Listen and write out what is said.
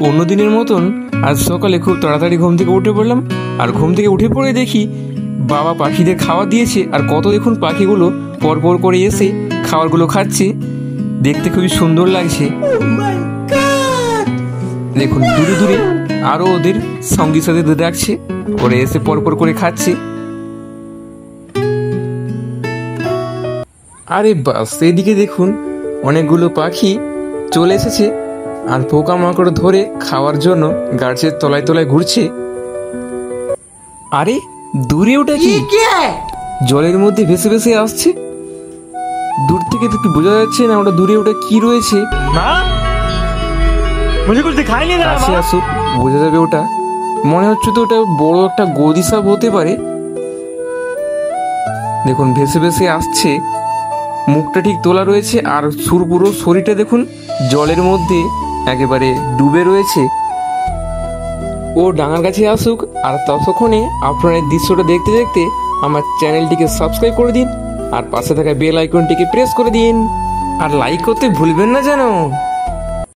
অন্য দিনের মতন আজ সকালে খুব তাড়াতাড়ি ঘুম থেকে উঠে পড়লাম। আর ঘুম থেকে উঠে পড়ে দেখি বাবা পাখিদের খাবার দিয়েছে। আর কত দেখুন পাখিগুলো পরপর করে এসে খাবারগুলো খাচ্ছে, দেখতে খুবই সুন্দর লাগছে। দেখুন দূরে দূরে আরো ওদের সঙ্গী সাথে ডাকছে, ওরা এসে পরপর করে খাচ্ছে। আরে বাস, এদিকে দেখুন অনেকগুলো পাখি চলে এসেছে আর পোকামাকড় ধরে খাওয়ার জন্য গাছের তলায় তলায় ঘুরছে। আরে দূরে ওটা কি? জলের মধ্যে ভেসে ভেসে আসছে, দূর থেকে তো বোঝা যাচ্ছে না ওটা দূরে ওটা কি রয়েছে। কাছে আসুক বোঝা যাবে। ওটা মনে হচ্ছে তো ওটা বড় একটা গদি সাপ হতে পারে। দেখুন ভেসে ভেসে আসছে, মুখটা ঠিক তোলা রয়েছে আর পুরো শরীরটা দেখুন জলের মধ্যে একেবারে ডুবে রয়েছে। ও ডাঙার কাছে আসুক, আর ততক্ষণে আপনার এই দৃশ্যটা দেখতে দেখতে আমার চ্যানেলটিকে সাবস্ক্রাইব করে দিন আর পাশে থাকা বেল আইকনটিকে প্রেস করে দিন, আর লাইক করতে ভুলবেন না যেন।